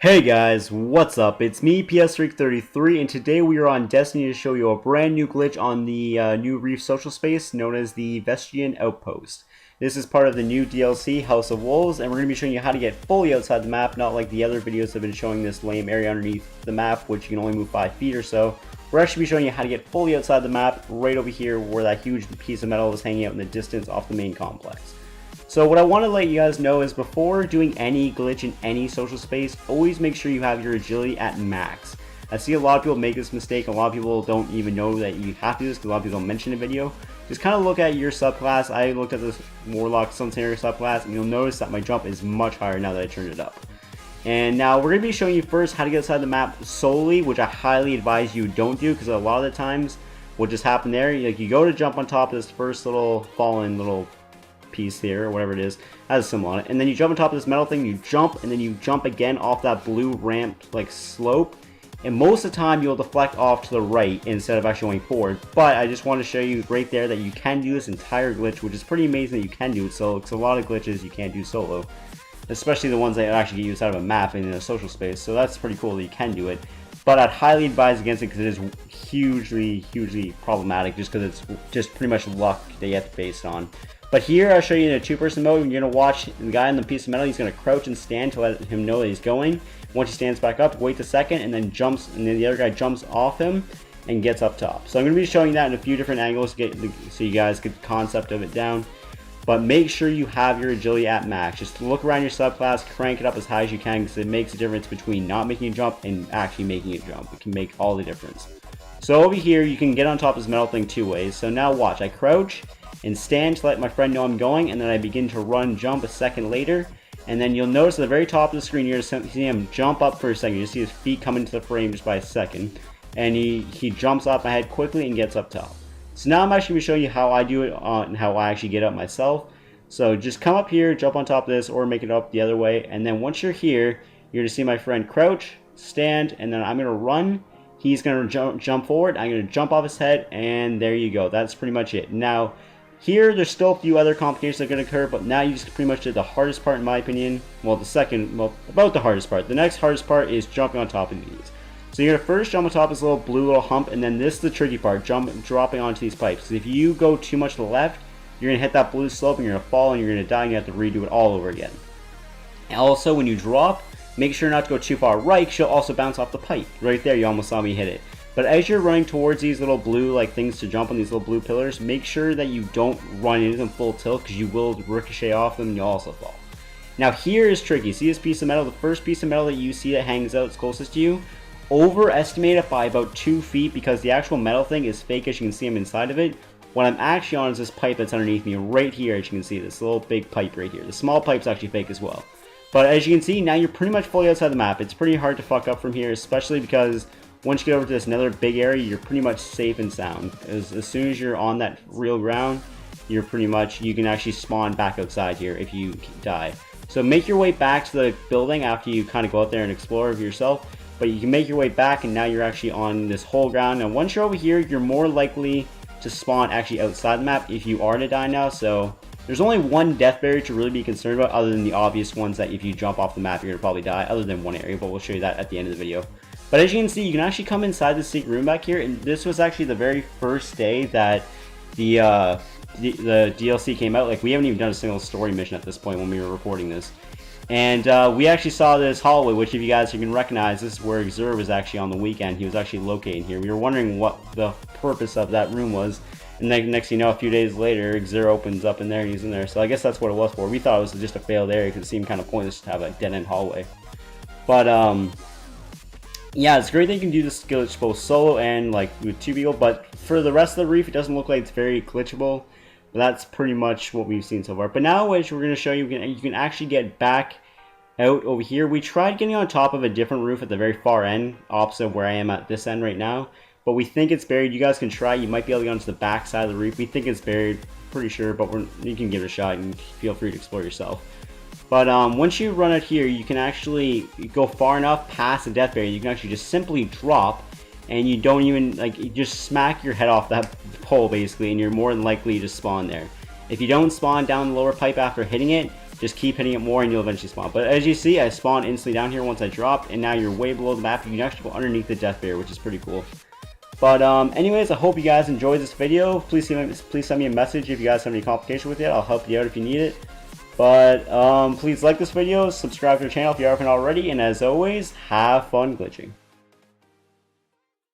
Hey guys, what's up? It's me, PS33, and today we are on Destiny to show you a brand new glitch on the new Reef social space known as the Vestigian Outpost. This is part of the new DLC, House of Wolves, and we're going to be showing you how to get fully outside the map, not like the other videos have been showing this lame area underneath the map, which you can only move 5 feet or so. We're actually be showing you how to get fully outside the map, right over here where that huge piece of metal is hanging out in the distance off the main complex. So what I want to let you guys know is before doing any glitch in any social space, always make sure you have your agility at max. I see a lot of people make this mistake. A lot of people don't even know that you have to do this because a lot of people don't mention the video. Just kind of look at your subclass. I looked at this Warlock Sunsayer subclass and you'll notice that my jump is much higher now that I turned it up. And now we're going to be showing you first how to get outside the map solely, which I highly advise you don't do because a lot of the times what just happened there, like you go to jump on top of this first little fallen little piece here or whatever it is, has a symbol on it, and then you jump on top of this metal thing, you jump, and then you jump again off that blue ramp like slope, and most of the time you'll deflect off to the right instead of actually going forward. But I just want to show you right there that you can do this entire glitch, which is pretty amazing that you can do it. So it's a lot of glitches you can't do solo, especially the ones that actually get you outside of a map and in a social space, so that's pretty cool that you can do it. But I'd highly advise against it because it is hugely problematic, just because it's just pretty much luck that you have to base it on. But here I'll show you in a two-person mode. You're going to watch the guy on the piece of metal. He's going to crouch and stand to let him know that he's going. Once he stands back up, wait a second, and then jumps, and then the other guy jumps off him and gets up top. So I'm going to be showing that in a few different angles so you guys get the concept of it down. But make sure you have your agility at max. Just look around your subclass, crank it up as high as you can because it makes a difference between not making a jump and actually making a jump. It can make all the difference. So over here, you can get on top of this metal thing two ways. So now watch, I crouch and stand to let my friend know I'm going, and then I begin to run jump a second later, and then you'll notice at the very top of the screen you're going to see him jump up for a second. You see his feet come into the frame just by a second, and he jumps off my head quickly and gets up top. So now I'm actually going to show you how I do it and how I actually get up myself. So just come up here, jump on top of this, or make it up the other way, and then once you're here, you're going to see my friend crouch, stand, and then I'm going to run. He's going to jump forward, I'm going to jump off his head, and there you go. That's pretty much it. Now, here, there's still a few other complications that are going to occur, but now you just pretty much did the hardest part in my opinion. Well, about the hardest part. The next hardest part is jumping on top of these. So you're going to first jump on top of this little blue hump, and then this is the tricky part, dropping onto these pipes. Because if you go too much to the left, you're going to hit that blue slope, and you're going to fall, and you're going to die, and you have to redo it all over again. And also, when you drop, make sure not to go too far right, because you'll also bounce off the pipe. Right there, you almost saw me hit it. But as you're running towards these little blue things to jump on, these little blue pillars, make sure that you don't run into them full tilt because you will ricochet off them and you'll also fall. Now here is tricky. See this piece of metal? The first piece of metal that you see that hangs out closest to you, overestimate it by about 2 feet because the actual metal thing is fake, as you can see I'm inside of it. What I'm actually on is this pipe that's underneath me right here, as you can see, this little big pipe right here. The small pipe's actually fake as well. But as you can see, now you're pretty much fully outside the map. It's pretty hard to fuck up from here, especially because once you get over to this another big area, you're pretty much safe and sound. As soon as you're on that real ground, you can actually spawn back outside here if you die. So make your way back to the building after you kind of go out there and explore yourself. But you can make your way back, and now you're actually on this whole ground. And once you're over here, you're more likely to spawn actually outside the map if you are to die now. So there's only one death barrier to really be concerned about, other than the obvious ones that if you jump off the map, you're going to probably die, other than one area. But we'll show you that at the end of the video. But as you can see, you can actually come inside the secret room back here, and this was actually the very first day that the DLC came out. Like, we haven't even done a single story mission at this point when we were recording this. And we actually saw this hallway, which if you guys can recognize, this is where Xur was actually on the weekend. He was actually located here. We were wondering what the purpose of that room was. And then next thing you know, a few days later, Xur opens up in there and he's in there. So I guess that's what it was for. We thought it was just a failed area because it seemed kind of pointless to have a dead-end hallway. But, yeah, it's great that you can do this glitch both solo and like with 2 people, but for the rest of the Reef, it doesn't look like it's very glitchable. But that's pretty much what we've seen so far. But now, which we're going to show you, you can actually get back out over here. We tried getting on top of a different roof at the very far end, opposite of where I am at this end right now. But we think it's buried. You guys can try. You might be able to get onto the back side of the Reef. We think it's buried, pretty sure, but you can give it a shot and feel free to explore yourself. But once you run out here, you can actually go far enough past the death barrier. You can actually just simply drop, and you don't even, like, you just smack your head off that pole, basically, and you're more than likely to spawn there. If you don't spawn down the lower pipe after hitting it, Just keep hitting it more and you'll eventually spawn. But as you see, I spawned instantly down here once I dropped, and now you're way below the map. You can actually go underneath the death barrier, which is pretty cool. But anyways, I hope you guys enjoyed this video. Please send me a message if you guys have any complication with it. I'll help you out if you need it. But please like this video, subscribe to the channel if you haven't already, and as always, have fun glitching.